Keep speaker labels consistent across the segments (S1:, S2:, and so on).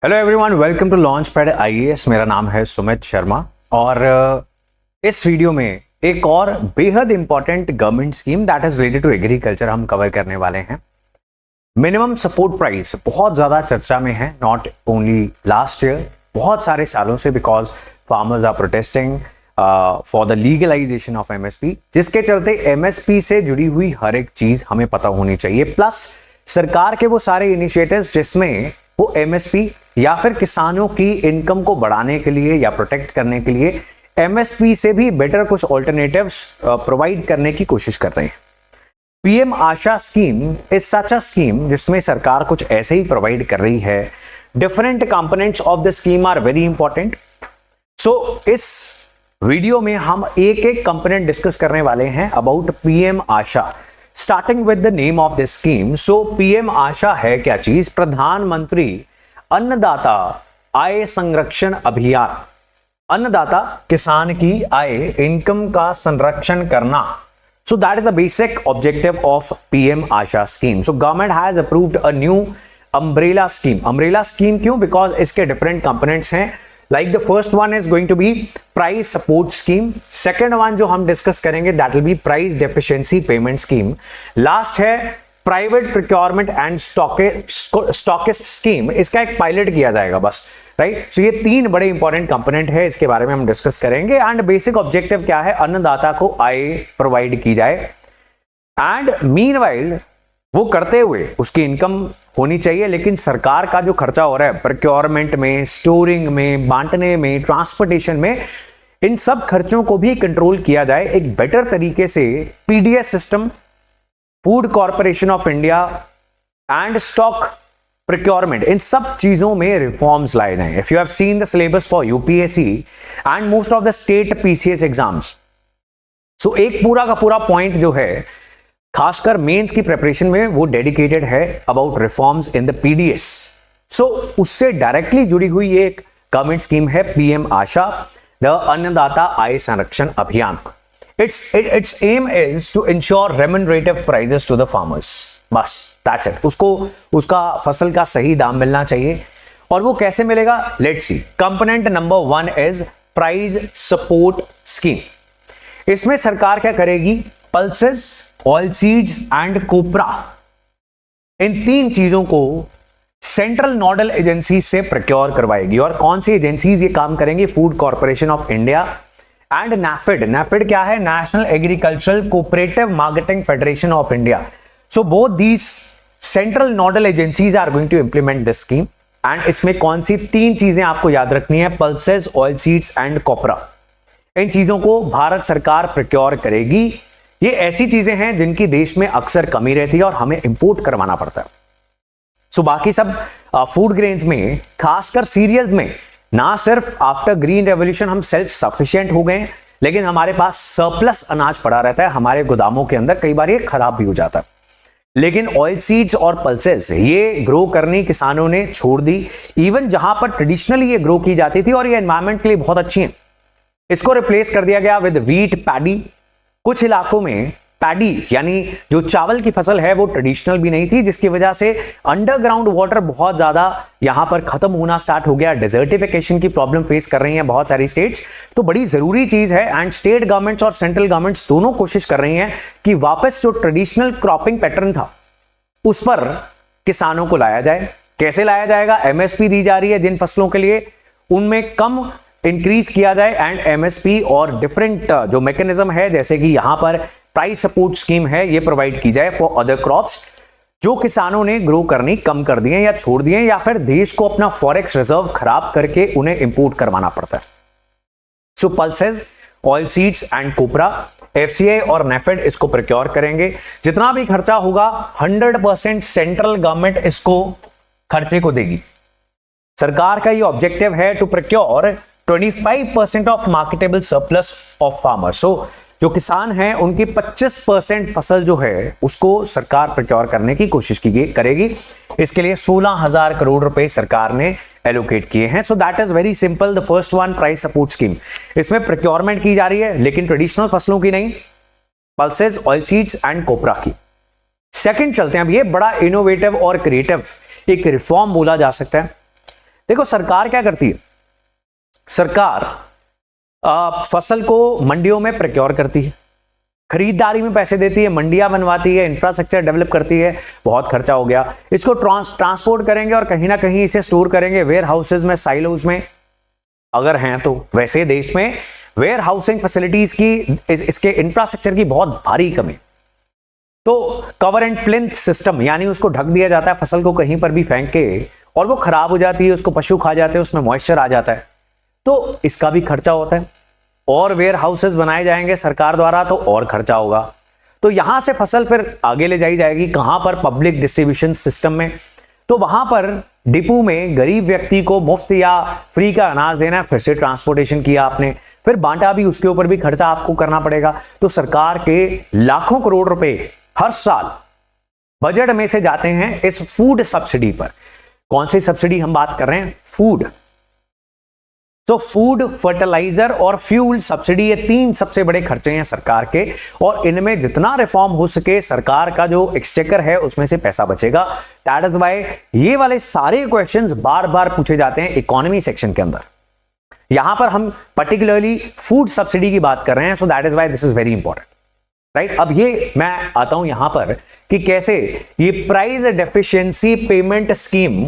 S1: Hello everyone, welcome to Launchpad IAS. मेरा नाम है सुमित शर्मा और इस वीडियो में एक और बेहद important government scheme that is related to agriculture हम कवर करने वाले हैं। मिनिमम सपोर्ट प्राइस बहुत ज्यादा चर्चा में है, नॉट ओनली लास्ट ईयर, बहुत सारे सालों से, because farmers are protesting for the legalisation of MSP, जिसके चलते एमएसपी से जुड़ी हुई हर एक चीज हमें पता होनी चाहिए। प्लस सरकार के वो सारे इनिशिएटिव्स जिसमें वो एमएसपी या फिर किसानों की इनकम को बढ़ाने के लिए या प्रोटेक्ट करने के लिए एमएसपी से भी बेटर कुछ ऑल्टरनेटिव्स प्रोवाइड करने की कोशिश कर रहे हैं। PM AASHA scheme is such a scheme जिसमें सरकार कुछ ऐसे ही प्रोवाइड कर रही है। Different components of the scheme are very important. So इस वीडियो में हम एक एक कंपोनेंट डिस्कस करने वाले हैं about PM AASHA, starting with the name of this scheme. So PM AASHA है क्या चीज? प्रधानमंत्री अन्नदाता आय संरक्षण अभियान। अन्नदाता किसान की आय, इनकम का संरक्षण करना। So that is the basic objective of PM AASHA scheme. So government has approved a new umbrella scheme. Umbrella scheme क्यों? बिकॉज इसके डिफरेंट कंपोनेंट्स हैं। Like the first one is going to be price support scheme. Second one जो हम discuss करेंगे that will be price deficiency payment scheme. Last है private procurement and stockist scheme. इसका एक pilot किया जाएगा बस, राइट? सो ये तीन बड़े इंपॉर्टेंट कंपोनेंट है, इसके बारे में हम डिस्कस करेंगे। एंड बेसिक ऑब्जेक्टिव क्या है? अन्नदाता को आय प्रोवाइड की जाए एंड मीनवाइल वो करते हुए उसकी इनकम होनी चाहिए, लेकिन सरकार का जो खर्चा हो रहा है प्रोक्योरमेंट में, स्टोरिंग में, बांटने में, ट्रांसपोर्टेशन में, इन सब खर्चों को भी कंट्रोल किया जाए एक बेटर तरीके से। PDS system, food corporation of India and stock procurement, इन सब चीजों में रिफॉर्म्स लाए जाएं। If you have seen the syllabus for UPSC and most of the state PCS exams, so एक पूरा का पूरा पॉइंट जो है खासकर मेंस की प्रिपरेशन में वो डेडिकेटेड है about reforms in the PDS. So उससे डायरेक्टली जुड़ी हुई एक गवर्नमेंट स्कीम है PM AASHA, the Annadata Aay Sanrakshan Abhiyan. Its aim is to ensure remunerative prices to the farmers. बस दैट्स इट। उसका फसल का सही दाम मिलना चाहिए। और वो कैसे मिलेगा? Let's see. Component number 1 is price support scheme. इसमें सरकार क्या करेगी? Pulses, oil seeds and copra, इन तीन चीजों को सेंट्रल नोडल एजेंसी से प्रोक्योर करवाएगी। और कौन सी एजेंसीज ये काम करेंगी? Food corporation of India and NAFED. NAFED क्या है? National agricultural cooperative marketing federation of India. So both these central nodal agencies are going to implement this scheme. And इसमें कौन सी तीन चीजें आपको याद रखनी है? Pulses, oil seeds and copra. इन चीजों को भारत सरकार प्रोक्योर करेगी। ये ऐसी चीजें हैं जिनकी देश में अक्सर कमी रहती है और हमें इंपोर्ट करवाना पड़ता है। सो बाकी सब फूड ग्रेन्स में, खासकर सीरियल्स में, ना सिर्फ आफ्टर ग्रीन रेवोल्यूशन हम सेल्फ सफिशिएंट हो गए, लेकिन हमारे पास सरप्लस अनाज पड़ा रहता है हमारे गोदामों के अंदर। कई बार ये खराब भी हो जाता है। लेकिन ऑयल सीड्स और पल्सेस ये ग्रो करनी किसानों ने छोड़ दी। इवन जहां पर ट्रेडिशनली ये ग्रो की जाती थी और ये एनवायरमेंट के लिए बहुत अच्छी है, इसको रिप्लेस कर दिया गया विद व्हीट, पैडी। कुछ इलाकों में पैडी यानी जो चावल की फसल है वो ट्रेडिशनल भी नहीं थी, जिसकी वजह से अंडरग्राउंड वाटर बहुत ज्यादा यहां पर खत्म होना स्टार्ट हो गया। डेजर्टिफिकेशन की प्रॉब्लम फेस कर रही हैं बहुत सारी स्टेट्स। तो बड़ी जरूरी चीज है एंड स्टेट गवर्नमेंट्स और सेंट्रल गवर्नमेंट्स दोनों कोशिश कर रही हैं कि वापस जो ट्रेडिशनल क्रॉपिंग पैटर्न था उस पर किसानों को लाया जाए। कैसे लाया जाएगा? एमएसपी दी जा रही है जिन फसलों के लिए, उनमें कम इंक्रीज किया जाए एंड एमएसपी और डिफरेंट जो मैकेनिज्म है, जैसे कि यहां पर प्राइस सपोर्ट स्कीम है, ये प्रोवाइड की जाए फॉर अदर क्रॉप्स जो किसानों ने ग्रो करनी कम कर दिए या छोड़ दिए, या फिर देश को अपना फॉरेक्स रिजर्व खराब करके उन्हें इंपोर्ट करवाना पड़ता है। So pulses, oil seeds and copra, FCI और नेफेड इसको प्रोक्योर करेंगे। जितना भी खर्चा होगा 100% सेंट्रल गवर्नमेंट इसको खर्चे को देगी। सरकार का ये ऑब्जेक्टिव है to procure 25% of marketable surplus of farmer. So जो किसान हैं उनकी 25% फसल जो है उसको सरकार प्रोक्योर करने की कोशिश करेगी। इसके लिए 16,000 करोड़ रुपए सरकार ने एलोकेट किए हैं। So that is very simple. The first one, price support scheme, इसमें प्रोक्योरमेंट की जा रही है लेकिन ट्रेडिशनल फसलों की नहीं, पल्सेस, ऑयल सीड्स एंड कोपरा की। सेकंड चलते हैं, अब ये बड़ा इनोवेटिव और क्रिएटिव एक रिफॉर्म बोला जा सकता है। देखो सरकार क्या करती है, सरकार फसल को मंडियों में प्रोक्योर करती है, खरीदारी में पैसे देती है, मंडियां बनवाती है, इंफ्रास्ट्रक्चर डेवलप करती है, बहुत खर्चा हो गया, इसको ट्रांसपोर्ट करेंगे और कहीं ना कहीं इसे स्टोर करेंगे वेयर हाउसेज में, साइलोज में अगर हैं तो। वैसे देश में वेयर हाउसिंग फैसिलिटीज की, इसके इंफ्रास्ट्रक्चर की बहुत भारी कमी। तो कवर एंड प्लिंथ सिस्टम, यानी उसको ढक दिया जाता है फसल को कहीं पर भी फेंक के, और वो खराब हो जाती है, उसको पशु खा जाते हैं, उसमें मॉइस्चर आ जाता है, तो इसका भी खर्चा होता है। और वेयर हाउसेस बनाए जाएंगे सरकार द्वारा तो और खर्चा होगा। तो यहां से फसल फिर आगे ले जाई जाएगी कहां पर, पब्लिक डिस्ट्रीब्यूशन सिस्टम में। तो वहां पर डिपो में गरीब व्यक्ति को मुफ्त या फ्री का अनाज देना है, फिर से ट्रांसपोर्टेशन किया आपने, फिर बांटा भी, उसके ऊपर भी खर्चा आपको करना पड़ेगा। तो सरकार के लाखों करोड़ रुपए हर साल बजट में से जाते हैं इस फूड सब्सिडी पर। कौन सी सब्सिडी हम बात कर रहे हैं? फूड। तो फूड, फर्टिलाइजर और फ्यूल सब्सिडी, ये तीन सबसे बड़े खर्चे हैं सरकार के, और इनमें जितना रिफॉर्म हो सके सरकार का जो एक्सचेकर है उसमें से पैसा बचेगा। दैट इज व्हाई ये वाले सारे क्वेश्चंस बार बार पूछे जाते हैं इकोनॉमी सेक्शन के अंदर। यहां पर हम पर्टिकुलरली फूड सब्सिडी की बात कर रहे हैं, so that is why this is very important, right. अब ये मैं आता हूं यहां पर कि कैसे ये price deficiency payment scheme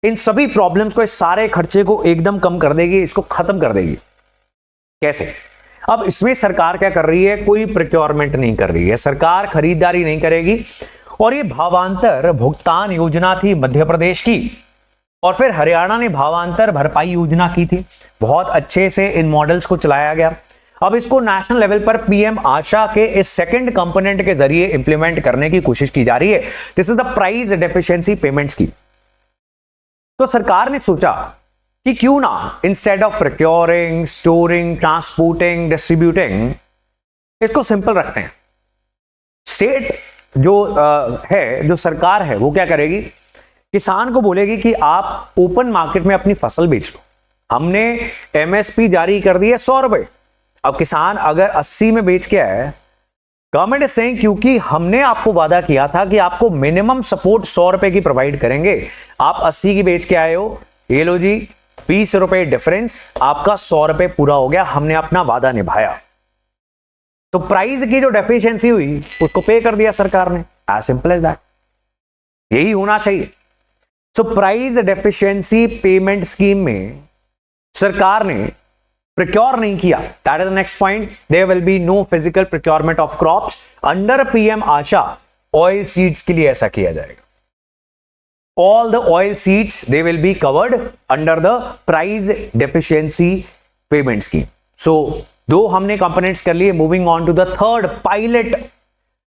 S1: in सभी प्रॉब्लम्स को, इस सारे खर्चे को एकदम कम कर देगी, इसको खत्म कर देगी। कैसे? अब इसमें सरकार क्या कर रही है? कोई प्रोक्योरमेंट नहीं कर रही है, सरकार खरीदारी नहीं करेगी। और ये भावांतर भुगतान योजना थी मध्य प्रदेश की, और फिर हरियाणा ने भावांतर भरपाई योजना की थी। बहुत अच्छे से इन मॉडल्स को चलाया गया। अब इसको नेशनल लेवल पर पीएम आशा के इस सेकंड कंपोनेंट के जरिए इंप्लीमेंट करने की कोशिश की जा रही है। This is the price deficiency payment scheme. तो सरकार ने सोचा कि क्यों ना instead of procuring, storing, transporting, distributing, इसको सिंपल रखते हैं। स्टेट जो है, जो सरकार है, वो क्या करेगी? किसान को बोलेगी कि आप ओपन मार्केट में अपनी फसल बेच लो। हमने एमएसपी जारी कर दी है 100 रुपए। अब किसान अगर 80 में बेच के आए, गवर्नमेंट इज सेइंग क्योंकि हमने आपको वादा किया था कि आपको मिनिमम सपोर्ट 100 रुपए की प्रोवाइड करेंगे, आप 80 की बेच के आए हो, ये लो जी 20 रुपए डिफरेंस, आपका 100 रुपए पूरा हो गया, हमने अपना वादा निभाया। तो प्राइस की जो डेफिशिएंसी हुई उसको पे कर दिया सरकार ने, एज सिंपल एज दैट। यही होना चाहिए। So price deficiency payment scheme में सरकार ने प्रोक्योर नहीं किया। That is the next point. There will be no physical procurement of crops under PM AASHA. Oil seeds के लिए ऐसा किया जाएगा। All the oil seeds they will be covered under the price deficiency payment scheme. So दो हमने components कर लिए। Moving on to the third, pilot.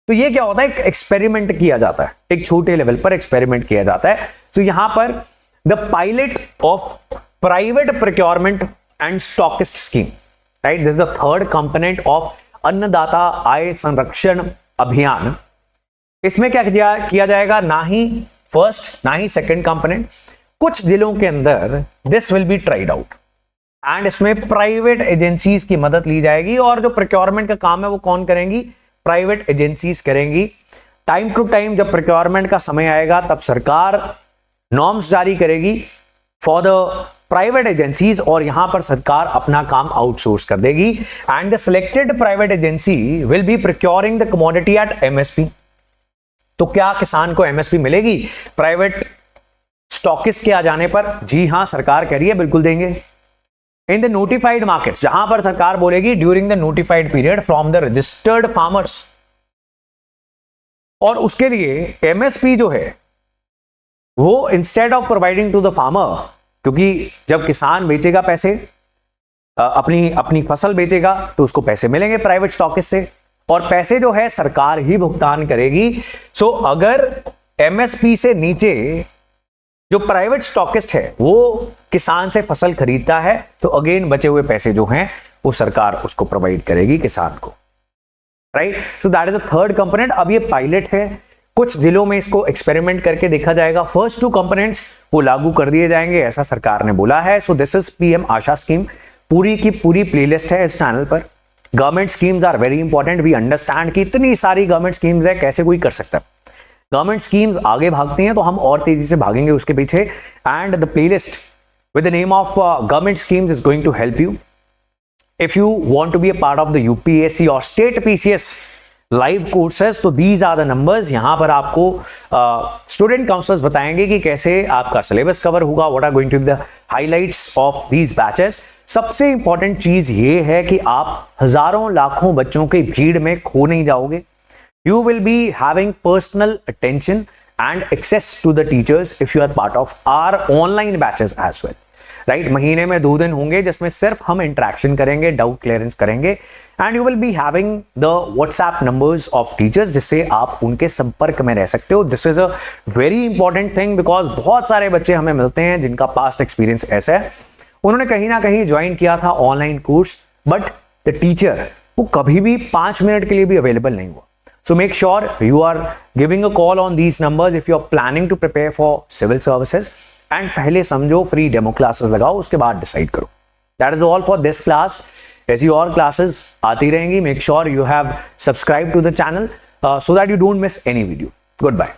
S1: तो ये क्या होता है? एक एक्सपेरिमेंट किया जाता है, एक छोटे लेवल पर एक्सपेरिमेंट किया जाता है। तो यहां पर the pilot of private procurement and stockist scheme, right. This is the third component of अन्नदाता आय संरक्षण अभियान। इसमें क्या किया जाएगा? ना ही फर्स्ट ना ही सेकंड कंपोनेंट। कुछ जिलों के अंदर this will be tried out and इसमें प्राइवेट एजेंसीज की मदद ली जाएगी। और जो प्रोक्योरमेंट का काम है वो कौन करेंगी? प्राइवेट एजेंसीज करेंगी। टाइम टू टाइम जब प्रोक्योरमेंट का समय आएगा तब सरकार नॉर्म्स जारी करेगी फॉर द प्राइवेट एजेंसीज, और यहां पर सरकार अपना काम आउटसोर्स कर देगी। And the selected private agency will be procuring the commodity at MSP. तो क्या किसान को एमएसपी मिलेगी प्राइवेट स्टॉकिस्ट के आ जाने पर? जी हां, सरकार कह रही है बिल्कुल देंगे। इन द नोटिफाइड मार्केट्स, जहां पर सरकार बोलेगी during the notified period from the registered farmers. और उसके लिए एमएसपी जो है वो instead of providing to the farmer, क्योंकि जब किसान बेचेगा पैसे, अपनी फसल बेचेगा तो उसको पैसे मिलेंगे प्राइवेट स्टॉकिस्ट से, और पैसे जो है सरकार ही भुगतान करेगी। सो अगर एमएसपी से नीचे जो प्राइवेट स्टॉकिस्ट है वो किसान से फसल खरीदता है तो अगेन बचे हुए पैसे जो हैं वो सरकार उसको प्रोवाइड करेगी किसान को, right. So that is the third component. अब ये पायलट है, कुछ जिलों में इसको एक्सपेरिमेंट करके देखा जाएगा। फर्स्ट टू कंपोनेंट्स वो लागू कर दिए जाएंगे, ऐसा सरकार ने बोला है। So this is PM AASHA scheme. पूरी की पूरी प्लेलिस्ट है इस चैनल पर। Government schemes are very important. We understand कि इतनी सारी गवर्नमेंट स्कीम्स है, कैसे कोई कर सकता है। गवर्नमेंट स्कीम्स आगे भागती हैं तो हम और तेजी से भागेंगे उसके पीछे। And the playlist with the name of government schemes is going to help you. If you want to be a part of the UPSC or state PCS live courses, तो these are the numbers. यहाँ पर आपको student counsellors बताएंगे कि कैसे आपका syllabus cover होगा, what are going to be the highlights of these batches. सबसे इंपॉर्टेंट चीज ये है कि आप हजारों लाखों बच्चों की भीड़ में खो नहीं जाओगे. You will be having personal attention and access to the teachers if you are part of our online batches as well. Right, महीने में 2 दिन होंगे जिसमें सिर्फ हम इंटरेक्शन करेंगे, डाउट क्लियरेंस करेंगे, and you will be having the WhatsApp numbers of teachers जिससे आप उनके संपर्क में रह सकते हो. This is a very important thing because बहुत सारे बच्चे हमें मिलते हैं जिनका पास्ट एक्सपीरियंस ऐसा है, उन्होंने कहीं ना कहीं ज्वाइन किया था online course, but the teacher वो कभी भी 5 मिनट के लिए भी अवेलेबल नहीं हुआ. So make sure you are giving a call on these numbers if you are planning to prepare for civil services. And पहले समझो, फ्री डेमो क्लासेस लगाओ, उसके बाद डिसाइड करो. That is all for this class. ऐसी और classes आती रहेंगी. Make sure you have subscribed to the channel so that you don't miss any video. Goodbye.